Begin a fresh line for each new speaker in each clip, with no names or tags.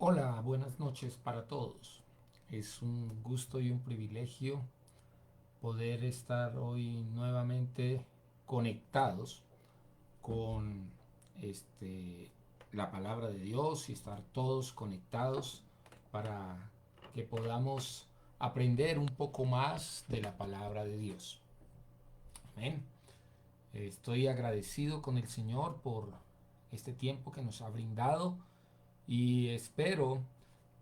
Hola, buenas noches para todos. Es un gusto y un privilegio poder estar hoy nuevamente conectados con este, la palabra de Dios y estar todos conectados para que podamos aprender un poco más de la palabra de Dios. Amén. Estoy agradecido con el Señor por este tiempo que nos ha brindado y espero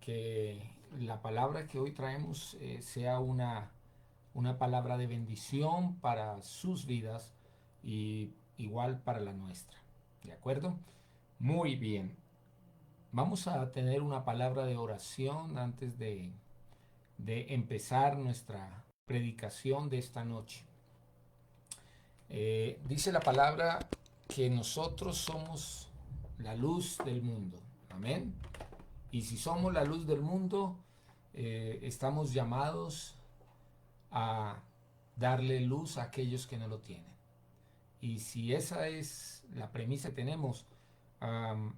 que la palabra que hoy traemos sea una palabra de bendición para sus vidas y igual para la nuestra. ¿De acuerdo? Muy bien. Vamos a tener una palabra de oración antes de empezar nuestra predicación de esta noche. Dice la palabra que nosotros somos la luz del mundo. Amén. Y si somos la luz del mundo, estamos llamados a darle luz a aquellos que no lo tienen. Y si esa es la premisa que tenemos,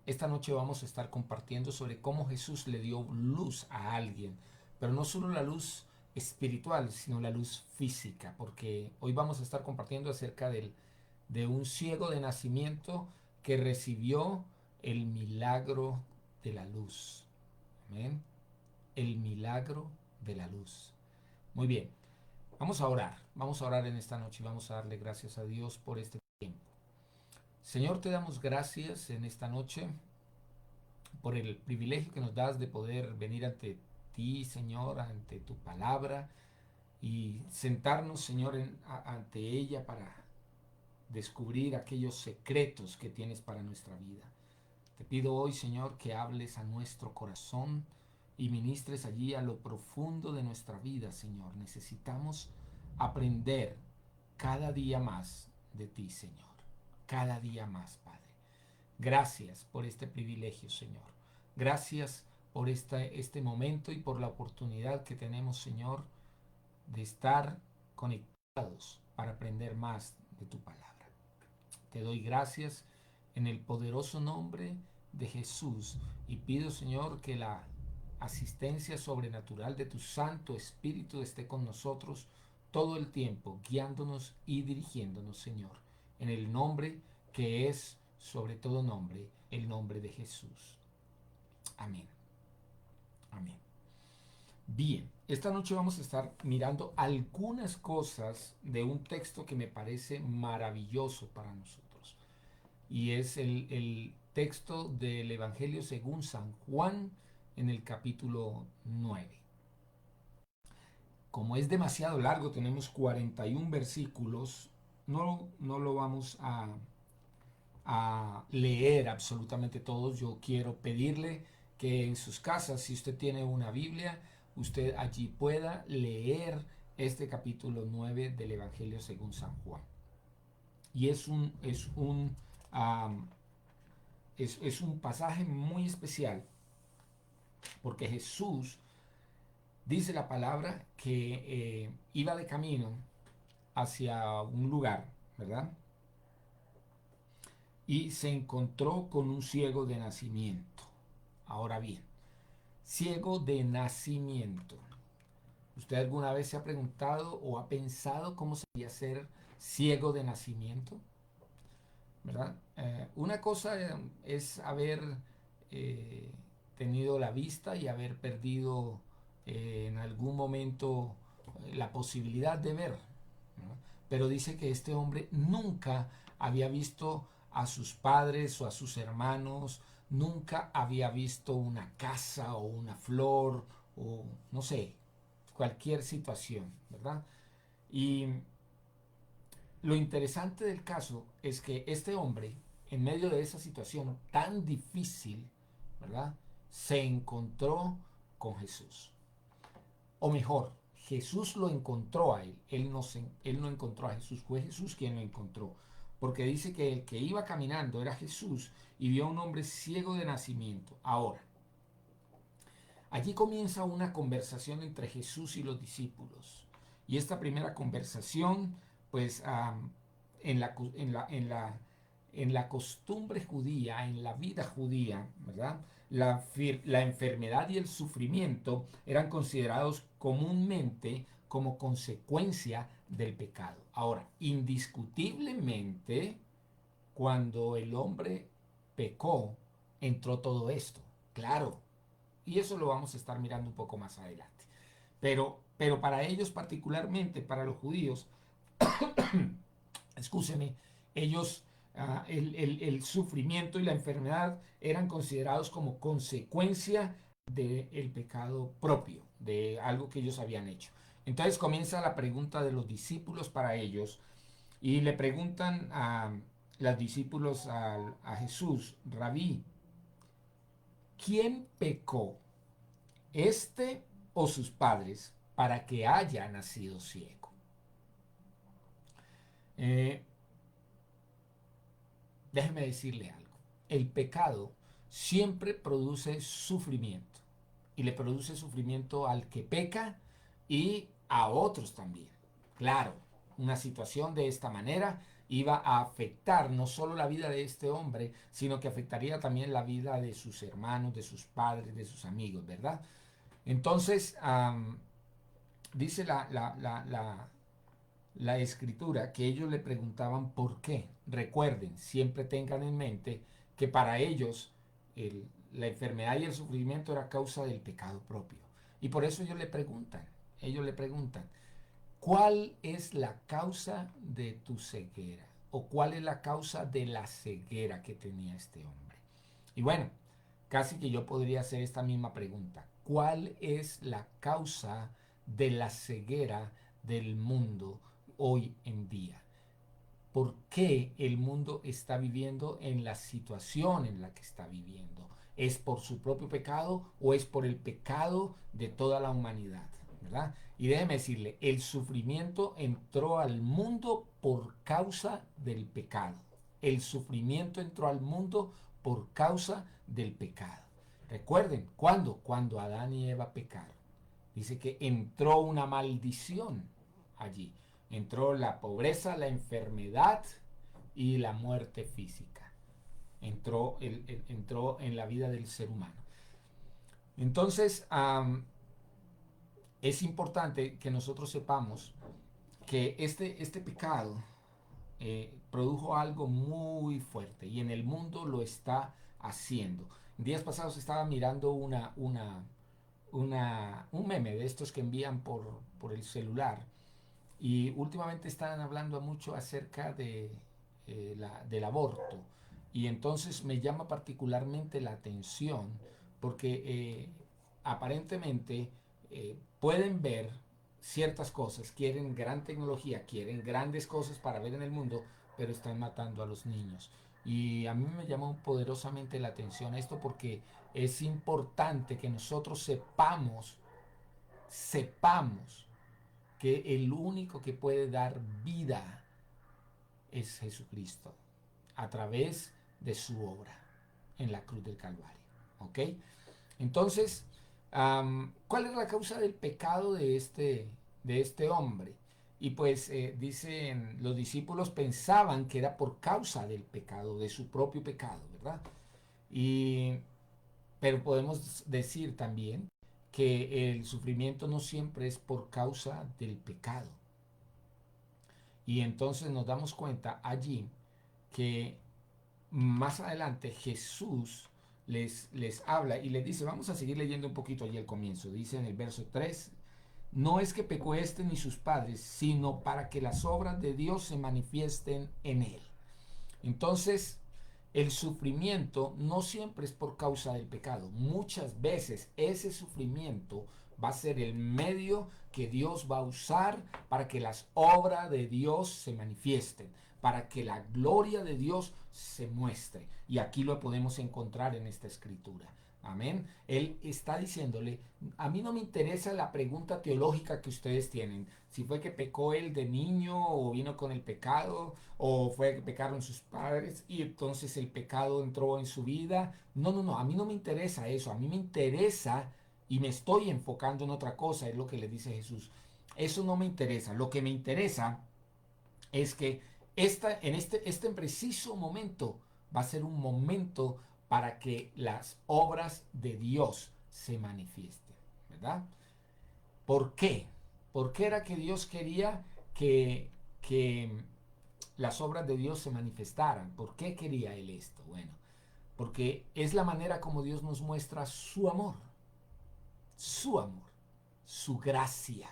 esta noche vamos a estar compartiendo sobre cómo Jesús le dio luz a alguien, pero no solo la luz espiritual, sino la luz física, porque hoy vamos a estar compartiendo acerca de un ciego de nacimiento que recibió el milagro de la luz. Amén. El milagro de la luz. Muy bien, vamos a orar en esta noche y vamos a darle gracias a Dios por este tiempo. Señor, te damos gracias en esta noche por el privilegio que nos das de poder venir ante ti, Señor, ante tu palabra y sentarnos, Señor, ante ella para descubrir aquellos secretos que tienes para nuestra vida. Te pido hoy, Señor, que hables a nuestro corazón y ministres allí a lo profundo de nuestra vida, Señor. Necesitamos aprender cada día más de ti, Señor. Cada día más, Padre. Gracias por este privilegio, Señor. Gracias por este momento y por la oportunidad que tenemos, Señor, de estar conectados para aprender más de tu palabra. Te doy gracias en el poderoso nombre de Jesús y pido, Señor, que la asistencia sobrenatural de tu Santo Espíritu esté con nosotros todo el tiempo, guiándonos y dirigiéndonos, Señor, en el nombre que es sobre todo nombre, el nombre de Jesús. Amén. Amén. Bien, esta noche vamos a estar mirando algunas cosas de un texto que me parece maravilloso para nosotros. Y es el texto del Evangelio según San Juan en el capítulo 9. Como es demasiado largo, tenemos 41 versículos, no lo vamos a leer absolutamente todos. Yo quiero pedirle que en sus casas, si usted tiene una Biblia, usted allí pueda leer este capítulo 9 del Evangelio según San Juan. Y es un pasaje muy especial porque Jesús dice la palabra que iba de camino hacia un lugar, ¿verdad? Y se encontró con un ciego de nacimiento. Ahora bien, ciego de nacimiento. ¿Usted alguna vez se ha preguntado o ha pensado cómo sería ser ciego de nacimiento? ¿Verdad? Una cosa es haber eh, tenido la vista y haber perdido en algún momento la posibilidad de ver, ¿no? Pero dice que este hombre nunca había visto a sus padres o a sus hermanos, nunca había visto una casa o una flor o no sé, cualquier situación, ¿verdad? Y lo interesante del caso es que este hombre, en medio de esa situación tan difícil, ¿verdad? Se encontró con Jesús. O mejor, Jesús lo encontró a él. Él no encontró a Jesús, fue Jesús quien lo encontró. Porque dice que el que iba caminando era Jesús y vio a un hombre ciego de nacimiento. Ahora, allí comienza una conversación entre Jesús y los discípulos. Y esta primera conversación, pues en, la, en, la, en, la, en la costumbre judía, en la vida judía, ¿verdad? la enfermedad y el sufrimiento eran considerados comúnmente como consecuencia del pecado. Ahora, indiscutiblemente, cuando el hombre pecó, entró todo esto, claro, y eso lo vamos a estar mirando un poco más adelante. Pero para ellos particularmente, para los judíos, escúcheme, ellos, el sufrimiento y la enfermedad eran considerados como consecuencia del pecado propio, de algo que ellos habían hecho. Entonces comienza la pregunta de los discípulos para ellos y le preguntan a los discípulos a Jesús, Rabí, ¿quién pecó, este o sus padres, para que haya nacido ciego? Eh, Déjeme decirle algo. El pecado siempre produce sufrimiento. Y le produce sufrimiento al que peca y a otros también. Claro, una situación de esta manera iba a afectar no solo la vida de este hombre, sino que afectaría también la vida de sus hermanos, de sus padres, de sus amigos, ¿verdad? Entonces, dice la escritura que ellos le preguntaban por qué. Recuerden, siempre tengan en mente que para ellos la enfermedad y el sufrimiento era causa del pecado propio. Y por eso ellos le preguntan, ¿cuál es la causa de tu ceguera? ¿O cuál es la causa de la ceguera que tenía este hombre? Y bueno, casi que yo podría hacer esta misma pregunta. ¿Cuál es la causa de la ceguera del mundo hoy en día? ¿Por qué el mundo está viviendo en la situación en la que está viviendo? ¿Es por su propio pecado o es por el pecado de toda la humanidad? ¿Verdad? Y déjeme decirle, el sufrimiento entró al mundo por causa del pecado. El sufrimiento entró al mundo por causa del pecado. Recuerden, ¿cuándo? Cuando Adán y Eva pecaron. Dice que entró una maldición allí. Entró la pobreza, la enfermedad y la muerte física. Entró en la vida del ser humano. Entonces, es importante que nosotros sepamos que este pecado produjo algo muy fuerte y en el mundo lo está haciendo. Días pasados estaba mirando un meme de estos que envían por el celular y últimamente están hablando mucho acerca del aborto. Y entonces me llama particularmente la atención porque aparentemente pueden ver ciertas cosas, quieren gran tecnología, quieren grandes cosas para ver en el mundo, pero están matando a los niños. Y a mí me llamó poderosamente la atención esto porque es importante que nosotros sepamos que el único que puede dar vida es Jesucristo a través de su obra en la cruz del Calvario. ¿Ok? Entonces, ¿cuál es la causa del pecado de este hombre? Y pues dicen, los discípulos pensaban que era por causa del pecado, de su propio pecado, ¿verdad? Y, pero podemos decir también que el sufrimiento no siempre es por causa del pecado. Y entonces nos damos cuenta allí que más adelante Jesús les habla y les dice, vamos a seguir leyendo un poquito allí al comienzo, dice en el verso 3, no es que pecó este ni sus padres, sino para que las obras de Dios se manifiesten en él. Entonces, el sufrimiento no siempre es por causa del pecado. Muchas veces ese sufrimiento va a ser el medio que Dios va a usar para que las obras de Dios se manifiesten, para que la gloria de Dios se muestre. Y aquí lo podemos encontrar en esta escritura. Amén. Él está diciéndole, a mí no me interesa la pregunta teológica que ustedes tienen. Si fue que pecó él de niño o vino con el pecado o fue que pecaron sus padres y entonces el pecado entró en su vida. No, no, no, a mí no me interesa eso. A mí me interesa y me estoy enfocando en otra cosa, es lo que le dice Jesús. Eso no me interesa. Lo que me interesa es que en este preciso momento va a ser un momento para que las obras de Dios se manifiesten, ¿verdad? ¿Por qué? ¿Por qué era que Dios quería que las obras de Dios se manifestaran? ¿Por qué quería Él esto? Bueno, porque es la manera como Dios nos muestra su amor, su gracia.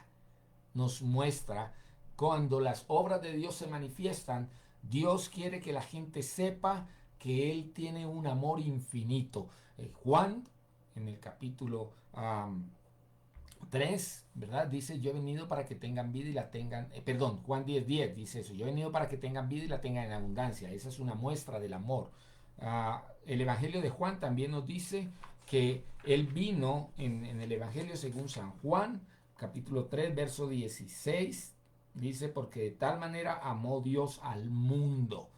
Nos muestra cuando las obras de Dios se manifiestan, Dios quiere que la gente sepa que Él tiene un amor infinito. Juan, en el capítulo 3, ¿verdad? Dice, yo he venido para que tengan vida y la tengan, perdón, Juan 10:10 dice eso, yo he venido para que tengan vida y la tengan en abundancia. Esa es una muestra del amor. El Evangelio de Juan también nos dice que Él vino en el Evangelio según San Juan, capítulo 3, verso 16, dice, porque de tal manera amó Dios al mundo.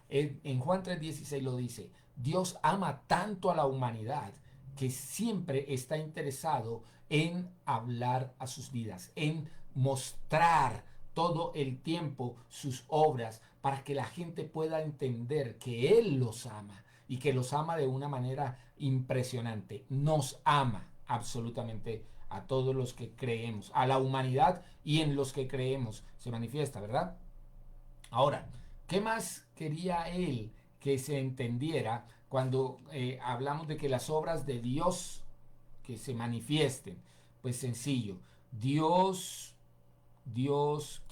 En Juan 3:16 lo dice, Dios ama tanto a la humanidad que siempre está interesado en hablar a sus vidas, en mostrar todo el tiempo sus obras para que la gente pueda entender que Él los ama y que los ama de una manera impresionante. Nos ama absolutamente a todos los que creemos, a la humanidad y en los que creemos se manifiesta, ¿verdad? Ahora, ¿qué más quería Él que se entendiera cuando hablamos de que las obras de Dios que se manifiesten? Pues sencillo, Dios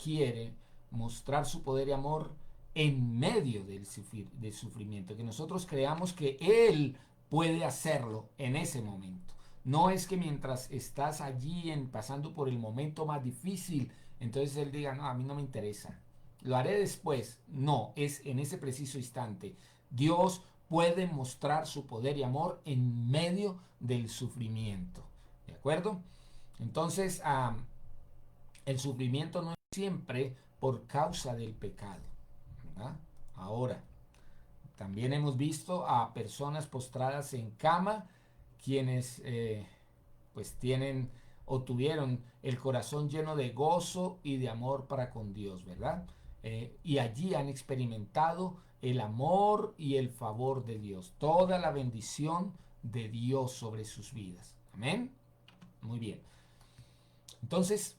quiere mostrar su poder y amor en medio del sufrimiento, que nosotros creamos que Él puede hacerlo en ese momento. No es que mientras estás allí pasando por el momento más difícil, entonces Él diga, no, a mí no me interesa, lo haré después. No, es en ese preciso instante. Dios puede mostrar su poder y amor en medio del sufrimiento. ¿De acuerdo? Entonces, el sufrimiento no es siempre por causa del pecado, ¿verdad? Ahora, también hemos visto a personas postradas en cama, quienes pues tienen o tuvieron el corazón lleno de gozo y de amor para con Dios, ¿verdad? Y allí han experimentado el amor y el favor de Dios, toda la bendición de Dios sobre sus vidas. Amén. Muy bien. Entonces,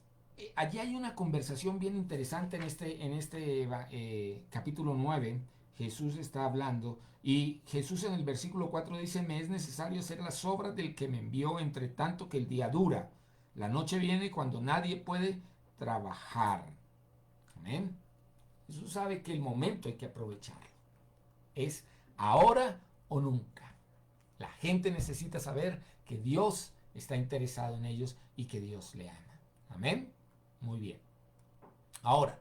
allí hay una conversación bien interesante en este capítulo 9. Jesús está hablando y Jesús en el versículo 4 dice, me es necesario hacer las obras del que me envió entre tanto que el día dura. La noche viene cuando nadie puede trabajar. Amén. Jesús sabe que el momento hay que aprovecharlo. Es ahora o nunca. La gente necesita saber que Dios está interesado en ellos y que Dios le ama. Amén. Muy bien. Ahora,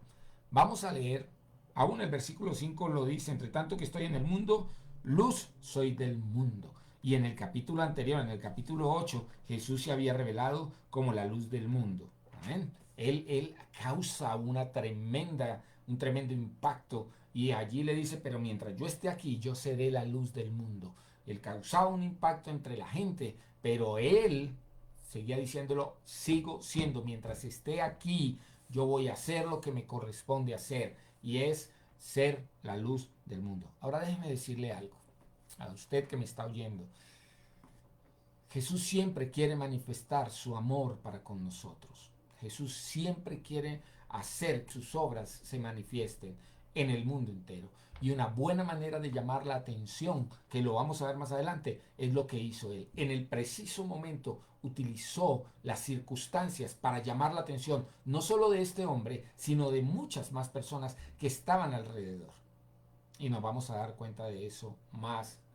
vamos a leer, aún el versículo 5 lo dice, entre tanto que estoy en el mundo, luz soy del mundo. Y en el capítulo anterior, en el capítulo 8, Jesús se había revelado como la luz del mundo. Amén. Él causa un tremendo impacto y allí le dice, pero mientras yo esté aquí, yo seré la luz del mundo. Él causaba un impacto entre la gente, pero él seguía diciéndolo, sigo siendo, mientras esté aquí, yo voy a hacer lo que me corresponde hacer y es ser la luz del mundo. Ahora déjeme decirle algo a usted que me está oyendo. Jesús siempre quiere manifestar su amor para con nosotros. Jesús siempre quiere hacer que sus obras se manifiesten en el mundo entero. Y una buena manera de llamar la atención, que lo vamos a ver más adelante, es lo que hizo él. En el preciso momento utilizó las circunstancias para llamar la atención, no solo de este hombre, sino de muchas más personas que estaban alrededor. Y nos vamos a dar cuenta de eso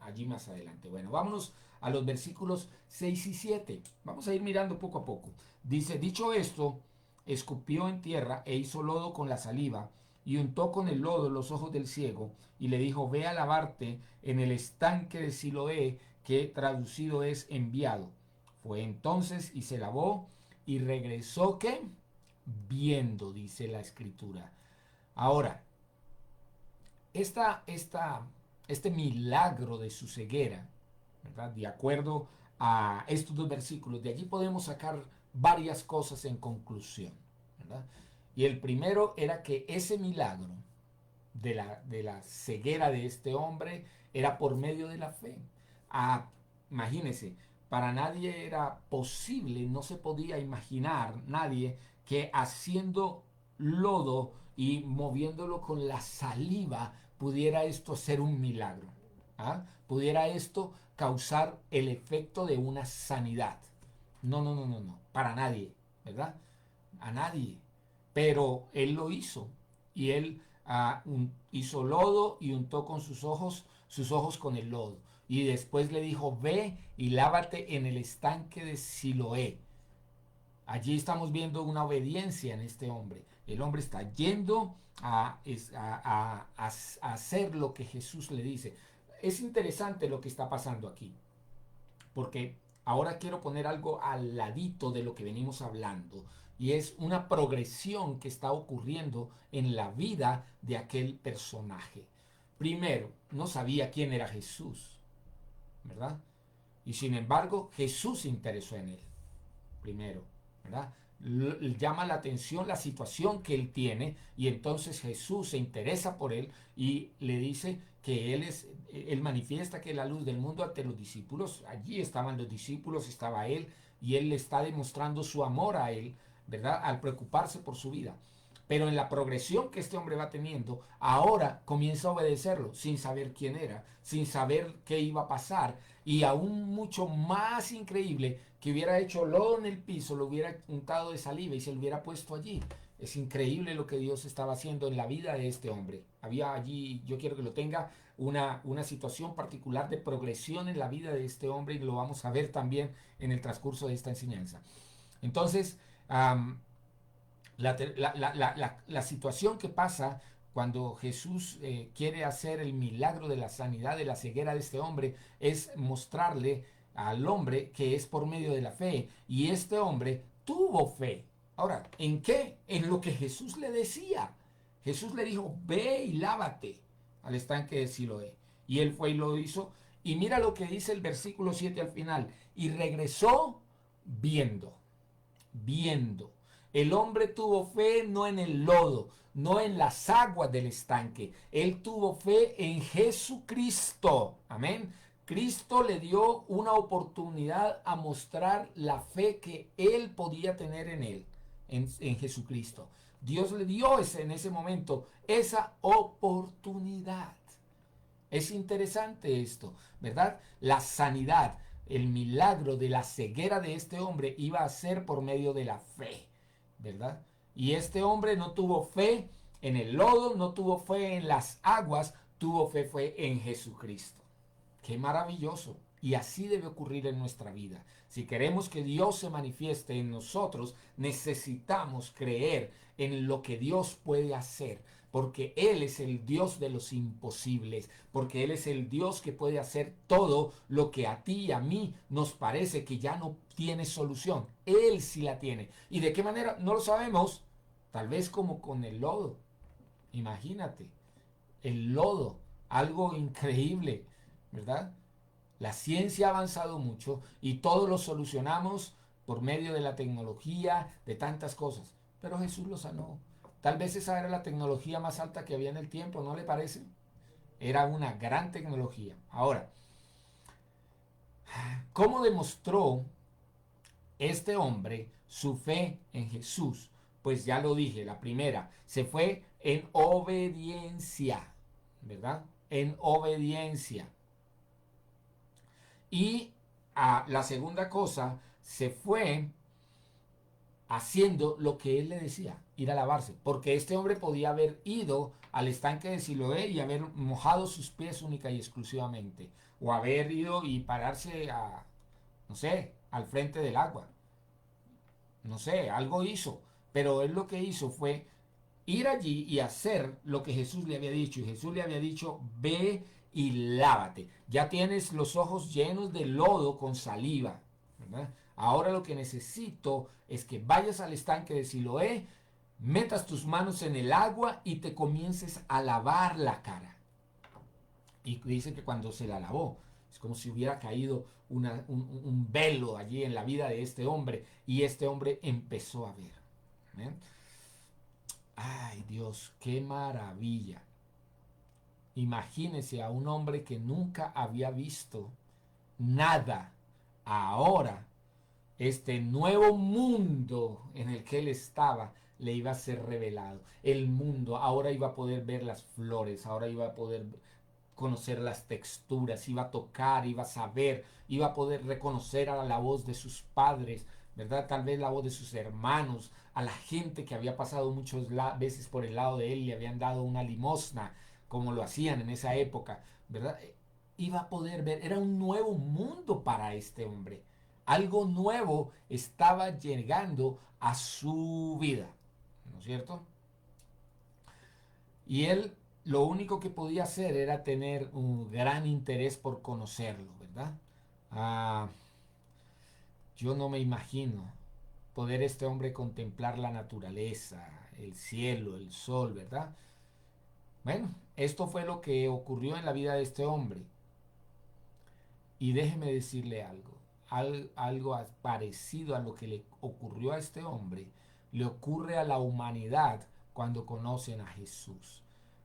allí más adelante. Bueno, vámonos a los versículos 6 y 7. Vamos a ir mirando poco a poco. Dice, dicho esto, escupió en tierra e hizo lodo con la saliva y untó con el lodo los ojos del ciego y le dijo, ve a lavarte en el estanque de Siloé, que traducido es enviado. Fue entonces y se lavó y regresó, ¿qué? Viendo, dice la escritura. Ahora, esta, esta, este milagro de su ceguera, ¿verdad? De acuerdo a estos dos versículos, de allí podemos sacar varias cosas en conclusión, ¿verdad? Y el primero era que ese milagro de la ceguera de este hombre era por medio de la fe. a, imagínense, para nadie era posible, no se podía imaginar nadie que haciendo lodo y moviéndolo con la saliva pudiera esto ser un milagro. ¿Ah? Pudiera esto causar el efecto de una sanidad. No, no, no, no, no, para nadie, ¿verdad? A nadie. Pero él lo hizo y él hizo lodo y untó con sus ojos con el lodo. Y después le dijo, ve y lávate en el estanque de Siloé. Allí estamos viendo una obediencia en este hombre. El hombre está yendo a hacer lo que Jesús le dice. Es interesante lo que está pasando aquí, porque ahora quiero poner algo al ladito de lo que venimos hablando, y es una progresión que está ocurriendo en la vida de aquel personaje. Primero, no sabía quién era Jesús, ¿verdad? Y sin embargo, Jesús se interesó en él, primero, ¿verdad? Llama la atención la situación que él tiene y entonces Jesús se interesa por él y le dice que él manifiesta que es la luz del mundo ante los discípulos. Allí estaban los discípulos, estaba él y él le está demostrando su amor a él, ¿verdad? Al preocuparse por su vida. Pero en la progresión que este hombre va teniendo, ahora comienza a obedecerlo sin saber quién era, sin saber qué iba a pasar. Y aún mucho más increíble, que hubiera hecho lodo en el piso, lo hubiera untado de saliva y se lo hubiera puesto allí. Es increíble lo que Dios estaba haciendo en la vida de este hombre. Había allí, yo quiero que lo tenga, una situación particular de progresión en la vida de este hombre y lo vamos a ver también en el transcurso de esta enseñanza. Entonces, la situación que pasa cuando Jesús quiere hacer el milagro de la sanidad de la ceguera de este hombre es mostrarle al hombre que es por medio de la fe. Y este hombre tuvo fe. Ahora, ¿en qué? En lo que Jesús le decía. Jesús le dijo, ve y lávate al estanque de Siloé. Y él fue y lo hizo. Y mira lo que dice el versículo 7 al final. Y regresó viendo, viendo. El hombre tuvo fe no en el lodo, no en las aguas del estanque. Él tuvo fe en Jesucristo. Amén. Cristo le dio una oportunidad a mostrar la fe que él podía tener en él, en Jesucristo. Dios le dio en ese momento esa oportunidad. Es interesante esto, ¿verdad? La sanidad, el milagro de la ceguera de este hombre iba a ser por medio de la fe, ¿verdad? Y este hombre no tuvo fe en el lodo, no tuvo fe en las aguas, tuvo fe fue en Jesucristo. Qué maravilloso. Y así debe ocurrir en nuestra vida. Si queremos que Dios se manifieste en nosotros, necesitamos creer en lo que Dios puede hacer, porque Él es el Dios de los imposibles, porque Él es el Dios que puede hacer todo lo que a ti y a mí nos parece que ya no tiene solución. Él sí la tiene. ¿Y de qué manera? No lo sabemos. Tal vez como con el lodo. Imagínate, el lodo, algo increíble, ¿verdad? La ciencia ha avanzado mucho y todo lo solucionamos por medio de la tecnología, de tantas cosas. Pero Jesús lo sanó. Tal vez esa era la tecnología más alta que había en el tiempo, ¿no le parece? Era una gran tecnología. Ahora, ¿cómo demostró este hombre su fe en Jesús? Pues ya lo dije, la primera, se fue en obediencia, ¿verdad? En obediencia. Y la segunda cosa, se fue haciendo lo que él le decía, ir a lavarse. Porque este hombre podía haber ido al estanque de Siloé y haber mojado sus pies única y exclusivamente. O haber ido y pararse no sé, al frente del agua. No sé, algo hizo. Pero él lo que hizo fue ir allí y hacer lo que Jesús le había dicho. Y Jesús le había dicho, ve y lávate. Ya tienes los ojos llenos de lodo con saliva, ¿verdad? Ahora lo que necesito es que vayas al estanque de Siloé, metas tus manos en el agua y te comiences a lavar la cara. Y dice que cuando se la lavó, es como si hubiera caído un velo allí en la vida de este hombre y este hombre empezó a ver. ¿Eh? Ay Dios, qué maravilla. Imagínese a un hombre que nunca había visto nada. Ahora, este nuevo mundo en el que él estaba le iba a ser revelado. El mundo, ahora iba a poder ver las flores, ahora iba a poder conocer las texturas, iba a tocar, iba a saber, iba a poder reconocer a la voz de sus padres, ¿verdad? Tal vez la voz de sus hermanos, a la gente que había pasado muchas veces por el lado de él y le habían dado una limosna, como lo hacían en esa época, ¿verdad? Iba a poder ver, era un nuevo mundo para este hombre. Algo nuevo estaba llegando a su vida, ¿no es cierto? Y él lo único que podía hacer era tener un gran interés por conocerlo, ¿verdad? Ah, yo no me imagino poder este hombre contemplar la naturaleza, el cielo, el sol, ¿verdad? Bueno, esto fue lo que ocurrió en la vida de este hombre. Y déjeme decirle algo, algo parecido a lo que le ocurrió a este hombre, le ocurre a la humanidad cuando conocen a Jesús.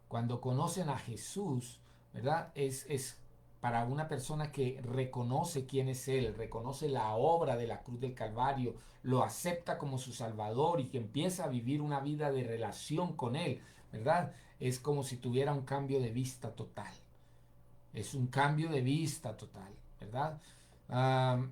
Cuando conocen a Jesús, ¿verdad? Es para una persona que reconoce quién es Él, reconoce la obra de la cruz del Calvario, lo acepta como su Salvador y que empieza a vivir una vida de relación con Él, ¿verdad? Es como si tuviera un cambio de vista total. Es un cambio de vista total, ¿verdad? Um,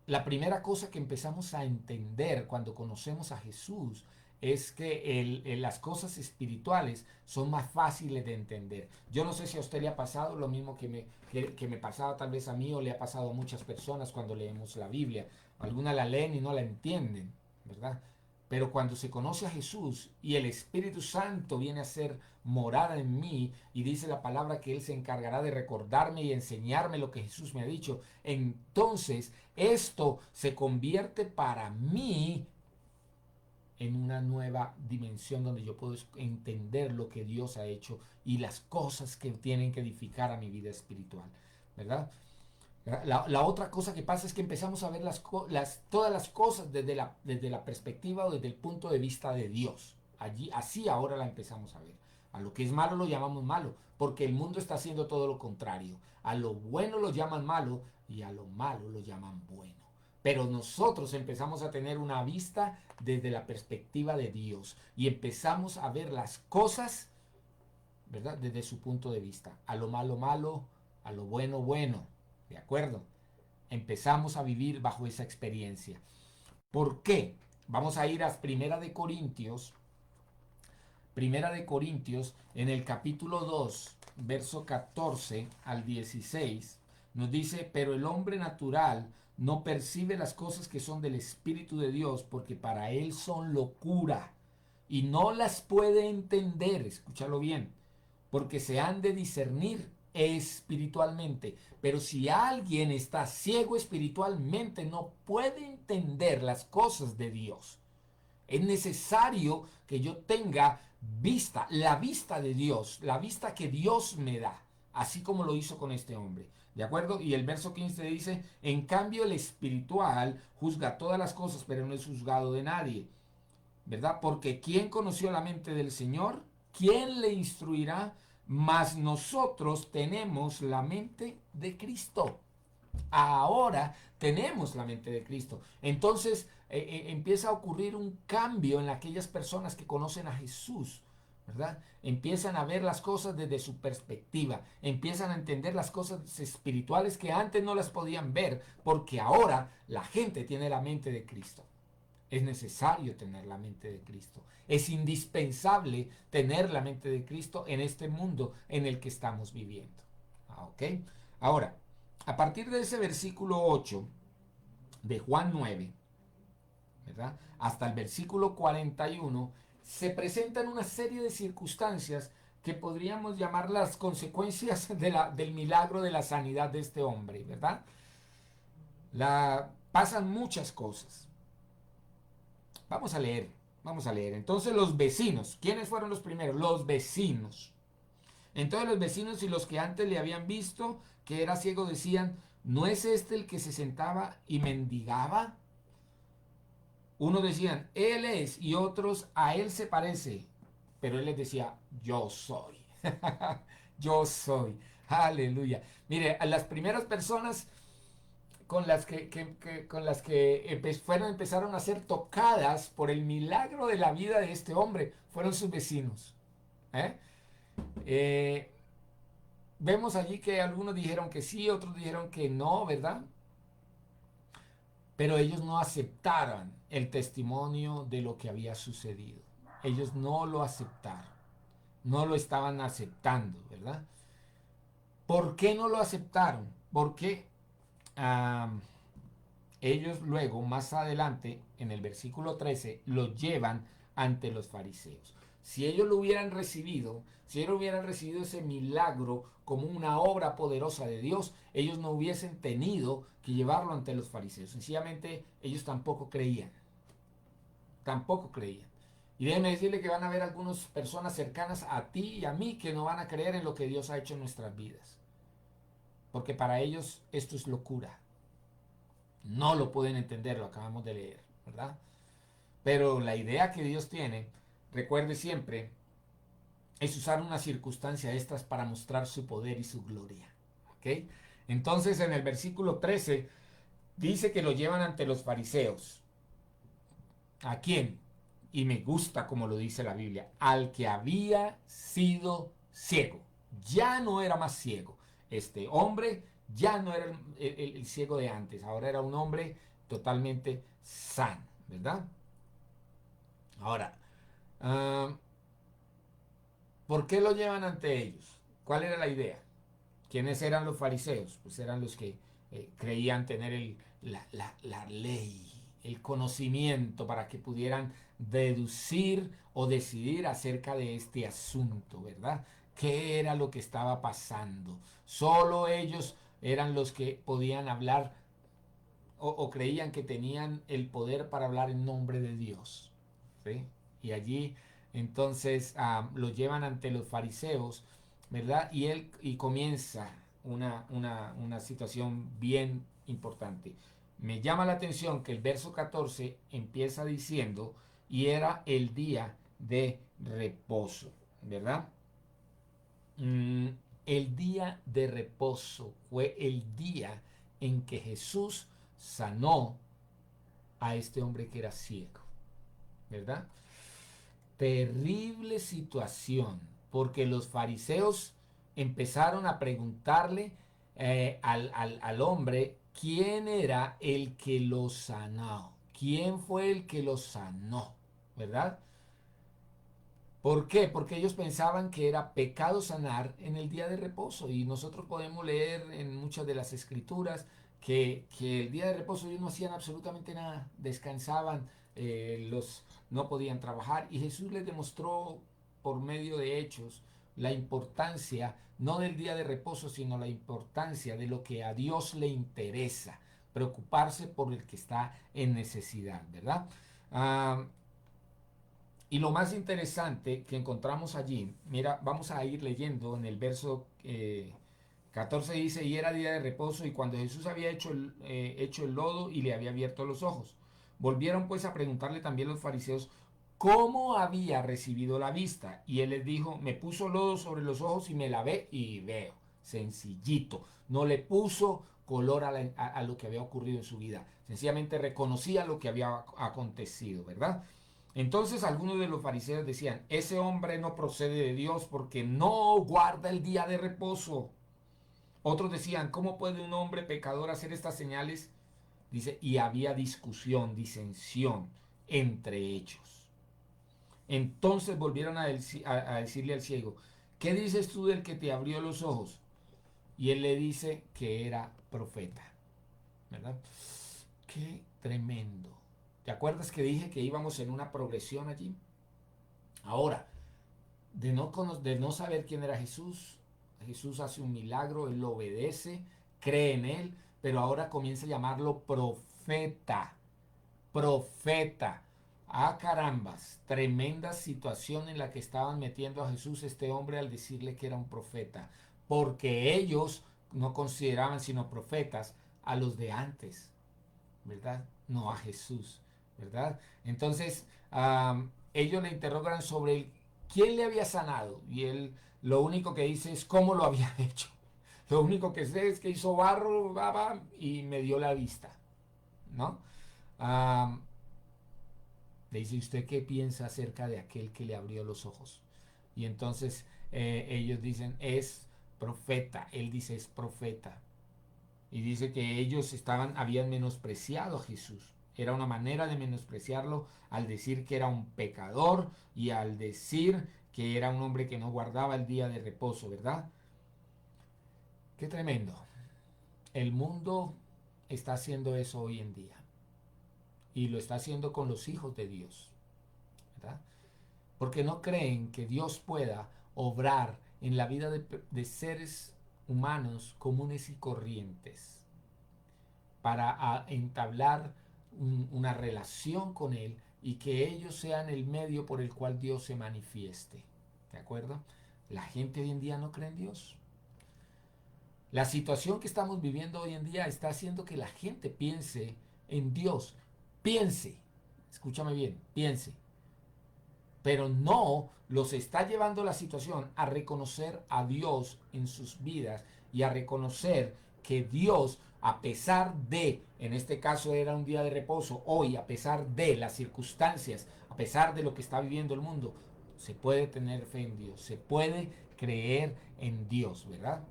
la primera cosa que empezamos a entender cuando conocemos a Jesús es que las cosas espirituales son más fáciles de entender. Yo no sé si a usted le ha pasado lo mismo que me pasaba tal vez a mí o le ha pasado a muchas personas cuando leemos la Biblia. Algunas la leen y no la entienden, ¿verdad? Pero cuando se conoce a Jesús y el Espíritu Santo viene a ser morada en mí y dice la palabra que Él se encargará de recordarme y enseñarme lo que Jesús me ha dicho, entonces esto se convierte para mí en una nueva dimensión donde yo puedo entender lo que Dios ha hecho y las cosas que tienen que edificar a mi vida espiritual, ¿verdad? La otra cosa que pasa es que empezamos a ver todas las cosas desde la perspectiva o desde el punto de vista de Dios. Allí, así ahora la empezamos a ver. A lo que es malo lo llamamos malo, porque el mundo está haciendo todo lo contrario. A lo bueno lo llaman malo y a lo malo lo llaman bueno. Pero nosotros empezamos a tener una vista desde la perspectiva de Dios y empezamos a ver las cosas, ¿verdad? Desde su punto de vista. A lo malo malo, a lo bueno bueno. ¿De acuerdo? Empezamos a vivir bajo esa experiencia. ¿Por qué? Vamos a ir a Primera de Corintios, en el capítulo 2, verso 14 al 16, nos dice, pero el hombre natural no percibe las cosas que son del Espíritu de Dios, porque para él son locura, y no las puede entender, escúchalo bien, porque se han de discernir espiritualmente. Pero si alguien está ciego espiritualmente, no puede entender las cosas de Dios. Es necesario que yo tenga vista, la vista de Dios, la vista que Dios me da, así como lo hizo con este hombre. ¿De acuerdo? Y el verso 15 dice, en cambio el espiritual juzga todas las cosas, pero no es juzgado de nadie. ¿Verdad? Porque ¿quién conoció la mente del Señor? ¿Quién le instruirá? Mas nosotros tenemos la mente de Cristo. Ahora tenemos la mente de Cristo. Entonces empieza a ocurrir un cambio en aquellas personas que conocen a Jesús, ¿verdad? Empiezan a ver las cosas desde su perspectiva, empiezan a entender las cosas espirituales que antes no las podían ver, porque ahora la gente tiene la mente de Cristo. Es necesario tener la mente de Cristo. Es indispensable tener la mente de Cristo en este mundo en el que estamos viviendo. ¿Ok? Ahora, a partir de ese versículo 8 de Juan 9, ¿verdad? Hasta el versículo 41, se presentan una serie de circunstancias que podríamos llamar las consecuencias del milagro de la sanidad de este hombre, ¿verdad? Pasan muchas cosas. Vamos a leer, vamos a leer. Entonces los vecinos, ¿quiénes fueron los primeros? Los vecinos. Entonces los vecinos y los que antes le habían visto que era ciego decían, ¿no es este el que se sentaba y mendigaba? Unos decían, él es, y otros, a él se parece. Pero él les decía, yo soy. Yo soy. Aleluya. Mire, a las primeras personas empezaron a ser tocadas por el milagro de la vida de este hombre fueron sus vecinos. ¿eh? Eh, Vemos allí que algunos dijeron que sí, otros dijeron que no, ¿verdad? Pero ellos no aceptaron el testimonio de lo que había sucedido. Ellos no lo aceptaron, no lo estaban aceptando, ¿verdad? ¿Por qué no lo aceptaron? Porque ellos luego, más adelante, en el versículo 13, lo llevan ante los fariseos. Si ellos lo hubieran recibido, si ellos hubieran recibido ese milagro como una obra poderosa de Dios, ellos no hubiesen tenido que llevarlo ante los fariseos. Sencillamente, ellos tampoco creían. Tampoco creían. Y déjenme decirle que van a haber algunas personas cercanas a ti y a mí que no van a creer en lo que Dios ha hecho en nuestras vidas. Porque para ellos esto es locura. No lo pueden entender, lo acabamos de leer, ¿verdad? Pero la idea que Dios tiene, recuerde siempre, es usar una circunstancia de estas para mostrar su poder y su gloria. ¿Ok? Entonces en el versículo 13 dice que lo llevan ante los fariseos. ¿A quién? Y me gusta como lo dice la Biblia, al que había sido ciego. Ya no era más ciego. Este hombre ya no era el ciego de antes, ahora era un hombre totalmente sano, ¿verdad? Ahora, uh, ¿por qué lo llevan ante ellos? ¿Cuál era la idea? ¿Quiénes eran los fariseos? Pues eran los que creían tener la ley, el conocimiento para que pudieran deducir o decidir acerca de este asunto, ¿verdad? ¿Qué era lo que estaba pasando? Solo ellos eran los que podían hablar o creían que tenían el poder para hablar en nombre de Dios, ¿sí? Y allí entonces lo llevan ante los fariseos, ¿verdad? Y comienza una situación bien importante. Me llama la atención que el verso 14 empieza diciendo, y era el día de reposo, ¿verdad? El día de reposo fue el día en que Jesús sanó a este hombre que era ciego, ¿verdad? Terrible situación, porque los fariseos empezaron a preguntarle al hombre quién era el que lo sanó, quién fue el que lo sanó, ¿verdad? ¿Por qué? Porque ellos pensaban que era pecado sanar en el día de reposo y nosotros podemos leer en muchas de las escrituras que el día de reposo ellos no hacían absolutamente nada, descansaban, no podían trabajar y Jesús les demostró por medio de hechos la importancia no del día de reposo sino la importancia de lo que a Dios le interesa, preocuparse por el que está en necesidad, ¿verdad? Y lo más interesante que encontramos allí, mira, vamos a ir leyendo en el verso 14 dice, y era día de reposo y cuando Jesús había hecho el lodo y le había abierto los ojos. Volvieron pues a preguntarle también los fariseos cómo había recibido la vista. Y él les dijo, me puso lodo sobre los ojos y me lavé y veo. Sencillito. No le puso color a lo que había ocurrido en su vida. Sencillamente reconocía lo que había acontecido, ¿verdad? Entonces algunos de los fariseos decían, ese hombre no procede de Dios porque no guarda el día de reposo. Otros decían, ¿cómo puede un hombre pecador hacer estas señales? Dice, y había discusión, disensión entre ellos. Entonces volvieron a decirle al ciego, ¿qué dices tú del que te abrió los ojos? Y él le dice que era profeta, ¿verdad? Qué tremendo. ¿Te acuerdas que dije que íbamos en una progresión allí? Ahora, de no saber quién era Jesús, Jesús hace un milagro, él lo obedece, cree en él, pero ahora comienza a llamarlo profeta. Profeta. Ah, carambas, tremenda situación en la que estaban metiendo a Jesús este hombre al decirle que era un profeta, porque ellos no consideraban sino profetas a los de antes, ¿verdad? No a Jesús, ¿verdad? Entonces, ellos le interrogan sobre quién le había sanado y él lo único que dice es cómo lo había hecho. Lo único que sé es que hizo barro, y me dio la vista, ¿no? Ah, le dice, ¿usted qué piensa acerca de aquel que le abrió los ojos? Y entonces ellos dicen, es profeta. Él dice, es profeta. Y dice que ellos habían menospreciado a Jesús. Era una manera de menospreciarlo al decir que era un pecador y al decir que era un hombre que no guardaba el día de reposo, ¿verdad? Qué tremendo. El mundo está haciendo eso hoy en día. Y lo está haciendo con los hijos de Dios, ¿verdad? Porque no creen que Dios pueda obrar en la vida de seres humanos comunes y corrientes para entablar una relación con Él y que ellos sean el medio por el cual Dios se manifieste. ¿De acuerdo? La gente hoy en día no cree en Dios. La situación que estamos viviendo hoy en día está haciendo que la gente piense en Dios. Piense, escúchame bien, piense. Pero no los está llevando la situación a reconocer a Dios en sus vidas y a reconocer que Dios, a pesar de, en este caso era un día de reposo, hoy a pesar de las circunstancias, a pesar de lo que está viviendo el mundo, se puede tener fe en Dios, se puede creer en Dios, ¿verdad?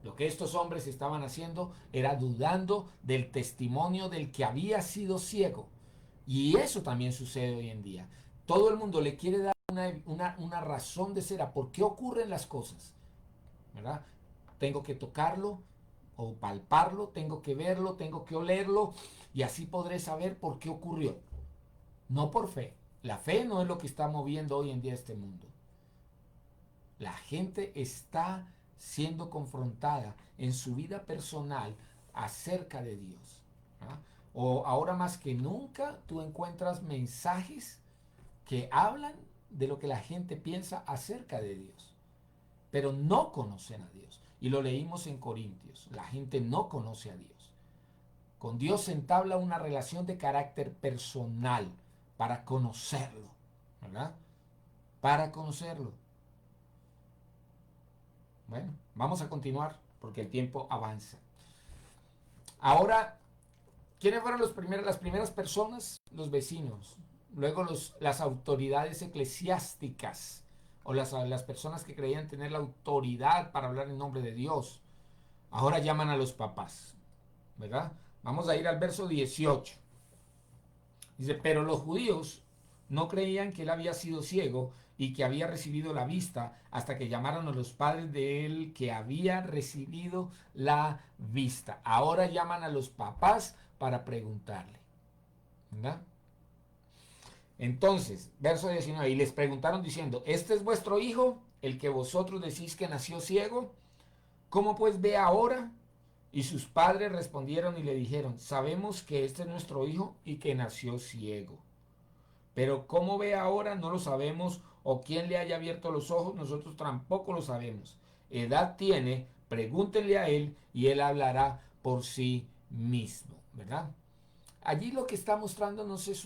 Lo que estos hombres estaban haciendo era dudando del testimonio del que había sido ciego. Y eso también sucede hoy en día. Todo el mundo le quiere dar una razón de ser a por qué ocurren las cosas, ¿verdad? Tengo que tocarlo o palparlo, tengo que verlo, tengo que olerlo y así podré saber por qué ocurrió. No por fe. La fe no es lo que está moviendo hoy en día este mundo. La gente está siendo confrontada en su vida personal acerca de Dios, ¿verdad? O ahora más que nunca tú encuentras mensajes que hablan de lo que la gente piensa acerca de Dios, pero no conocen a Dios. Y lo leímos en Corintios. La gente no conoce a Dios. Con Dios se entabla una relación de carácter personal para conocerlo, ¿verdad? Para conocerlo. Bueno, vamos a continuar porque el tiempo avanza. Ahora, ¿quiénes fueron las primeras personas? Los vecinos. Luego las autoridades eclesiásticas o las personas que creían tener la autoridad para hablar en nombre de Dios. Ahora llaman a los papás, ¿verdad? Vamos a ir al verso 18. Dice, pero los judíos no creían que él había sido ciego y que había recibido la vista hasta que llamaron a los padres de él que había recibido la vista. Ahora llaman a los papás para preguntarle, ¿verdad? Entonces, verso 19, y les preguntaron diciendo, ¿este es vuestro hijo, el que vosotros decís que nació ciego? ¿Cómo pues ve ahora? Y sus padres respondieron y le dijeron, sabemos que este es nuestro hijo y que nació ciego. Pero cómo ve ahora no lo sabemos, o quién le haya abierto los ojos, nosotros tampoco lo sabemos. Edad tiene, pregúntenle a él y él hablará por sí mismo, ¿verdad? Allí lo que está mostrándonos es